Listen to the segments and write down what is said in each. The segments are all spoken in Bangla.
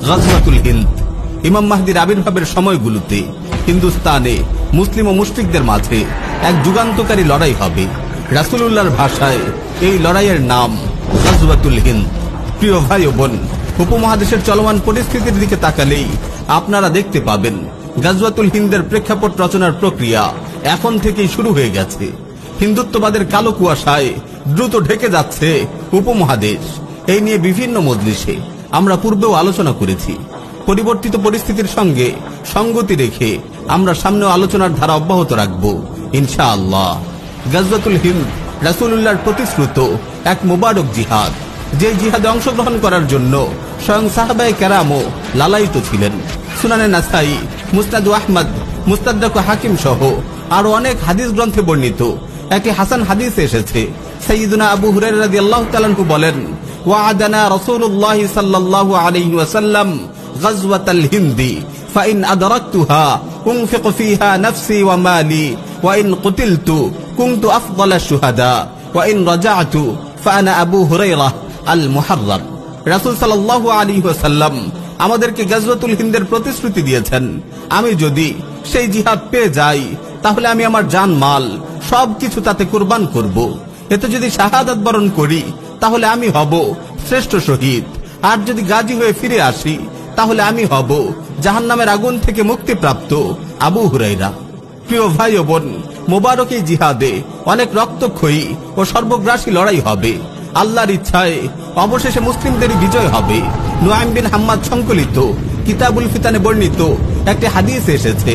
গাজওয়াতুল হিন্দ। ইমাম মাহদির আবির্ভাবের সময়গুলোতে হিন্দুস্তানে মুসলিম ও মুশরিকদের মাঝে এক যুগান্তকারী লড়াই হবে। রাসূলুল্লাহর ভাষায় এই লড়াইয়ের নাম গাজওয়াতুল হিন্দ। প্রিয় ভাই ও বোন, উপমহাদেশের চলমান পরিস্থিতির দিকে তাকালেই আপনারা দেখতে পাবেন গাজওয়াতুল হিন্দের প্রেক্ষাপট রচনার প্রক্রিয়া এখন থেকেই শুরু হয়ে গেছে। হিন্দুত্ববাদের কালো কুয়াশায় দ্রুত ঢেকে যাচ্ছে উপমহাদেশ। এই নিয়ে বিভিন্ন মজলিসে আমরা পূর্বেও আলোচনা করেছি। পরিবর্তিত পরিস্থিতির সঙ্গে সঙ্গতি রেখে আমরা সামনেও আলোচনার ধারা অব্যাহত রাখব ইনশাআল্লাহ। গাজওয়াতুল হিন্দ রাসূলুল্লাহর প্রতিশ্রুত এক মুবারক জিহাদ, যে জিহাদে অংশগ্রহণ করার জন্য স্বয়ং সাহাবায়ে কেরামও লালায়িত ছিলেন। সুনানে নাসাই, মুসনাদ আহমদ, মুস্তাদরাক হাকিম সহ আরো অনেক হাদিস গ্রন্থে বর্ণিত একটি হাসান হাদিসে এসেছে, সাইয়্যিদুনা আবু হুরায়রা রাদিয়াল্লাহু তাআলা আনহু বলেন, ওয়া'আদানা রাসূলুল্লাহ সাল্লাল্লাহু আলাইহি ওয়াসাল্লাম গাজওয়াতাল হিন্দি ফাইন আদরাকতুহা উনফিকু ফিহা নাফসি ওয়া মালি ওয়া ইন কুতিলতু কুনতু আফদালাশ শুহাদা ওয়া ইন রাজা'তু ফাআনা আবু হুরায়রা আল মুহাররাম। রাসূল সাল্লাল্লাহু আলাইহি ওয়াসাল্লাম আমাদেরকে গাজওয়াতুল হিন্দের প্রতিশ্রুতি দিয়েছেন, আমি যদি সেই জিহাদ পেয়ে যাই তাহলে আমি আমার জান মাল সবকিছু তাতে কুরবান করব। এতে যদি শাহাদাত বরণ করি তাহলে আমি হব শ্রেষ্ঠ শহীদ, আর যদি গাজী হয়ে ফিরে আসি তাহলে আমি হব জাহান্নামের আগুন থেকে মুক্তিপ্রাপ্ত আবু হুরায়রা। প্রিয় ভাই ও বোন, মোবারক এই জিহাদে অনেক রক্তক্ষয়ী ও সর্বগ্রাসী লড়াই হবে। আল্লাহর ইচ্ছায় অবশেষে মুসলিমদেরই বিজয় হবে। নুআইম বিন হাম্মাদ সংকলিত কিতাবুল ফিতানে বর্ণিত একটি হাদিসে এসেছে,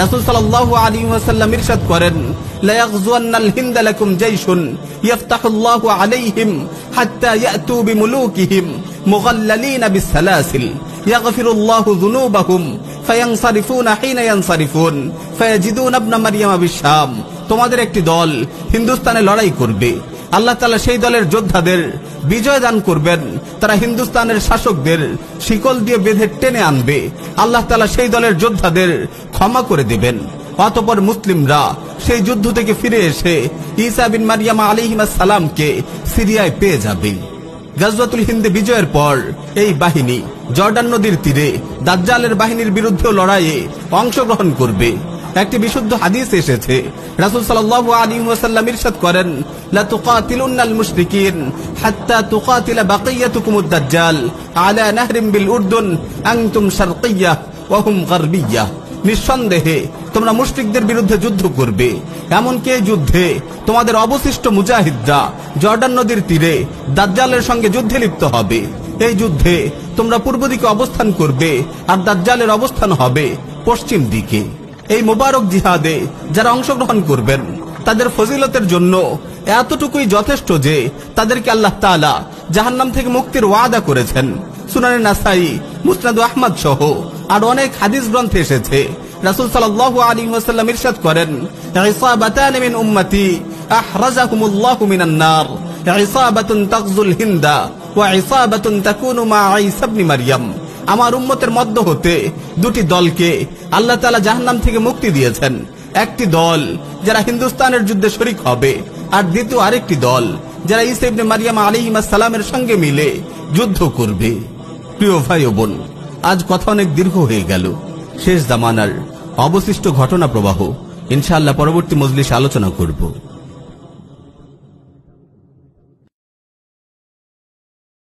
রাসূল সাল্লাল্লাহু আলাইহি ওয়াসাল্লাম ইরশাদ করেন, লা ইয়াগজুয়ান্নাল হিন্দ লাকুম জাইশুন ইফতাহুল্লাহু আলাইহিম হাত্তা ইয়াতু বিমুলুকিহিম মুগাল্লালিনা বিসসালাসিল ইয়াগফিরুল্লাহু যুনুবাহুম ফায়ানসারিফুনা হিনা ইয়ানসারিফুন ফায়াজিদুনা ইবনা মারইয়ামা বিশাম। তোমাদের একটি দল হিন্দুস্তানে লড়াই করবে, আল্লাহ তাআলা সেই দলের যোদ্ধাদের বিজয় দান করবেন। তারা হিন্দুস্তানের শাসকদের শিকল দিয়ে বেঁধে টেনে আনবে, আল্লাহ তাআলা সেই দলের যোদ্ধাদের ক্ষমা করে দেবেন। অতঃপর মুসলিমরা সেই যুদ্ধ থেকে ফিরে এসে ঈসা বিন মারইয়াম আলাইহিস সালামকে সিরিয়ায় পেয়ে যাবে। গাজওয়াতুল হিন্দ বিজয়ের পর এই বাহিনী জর্ডান নদীর তীরে দাজ্জালের বাহিনীর বিরুদ্ধে লড়াইয়ে অংশগ্রহণ করবে। একটি বিশুদ্ধ হাদিস এসেছে, রাসূল সাল্লাল্লাহু আলাইহি ওয়াসাল্লাম ইরশাদ করেন, লা তুকাতিলুন্নাল মুশরিকিন হাত্তা তুকাতিলা বাকিয়াতুকুমুদ দাজ্জাল আলা নাহরিন বিল উরদুন আনতুম শারকিয়্যাহ ওয়া হুম গারবিয়্যাহ। নিঃসন্দেহে তোমরা মুশরিকদের বিরুদ্ধে যুদ্ধ করবে, এমনকি এই যুদ্ধে তোমাদের অবশিষ্ট মুজাহিদরা জর্ডান নদীর তীরে দাজ্জালের সঙ্গে যুদ্ধে লিপ্ত হবে। এই যুদ্ধে তোমরা পূর্ব দিকে অবস্থান করবে আর দাজ্জালের অবস্থান হবে পশ্চিম দিকে। এই মোবারক জিহাদে যারা অংশগ্রহণ করবেন তাদের ফজিলতের জন্য এতটুকুই যথেষ্ট যে তাদেরকে আল্লাহ তাআলা জাহান্নাম থেকে মুক্তির ওয়াদা করেছেন। সুনানে নাসাই, মুসনাদ আহমদ সহ আর অনেক হাদিস গ্রন্থে এসেছে, রাসূল সাল্লাল্লাহু আলাইহি ওয়াসাল্লাম ইরশাদ করেন, ইসাবাতান মিন উম্মতি আহরাজাকুমুল্লাহু মিনান নার, ইসাবাতুন তাগজুল হিন্দা ওয়া ইসাবাতুন তাকুনু মা ঈসা ইবনে মারইয়াম। আমার উম্মতের মধ্য হতে দুটি দলকে আল্লাহ তাআলা জাহান্নাম থেকে মুক্তি দিয়েছেন। একটি দল যারা হিন্দুস্তানের যুদ্ধে শরীক হবে, আর দ্বিতীয় আরেকটি দল যারা ঈসা ইবনে মারইয়াম আলাইহিস সালামের সঙ্গে মিলে যুদ্ধ করবে। প্রিয় ভাই ও বোন, আজ কথা অনেক দীর্ঘ হয়ে গেল। শেষ জামানার অবশিষ্ট ঘটনা প্রবাহ ইনশাআল্লাহ পরবর্তী মজলিসে আলোচনা করব।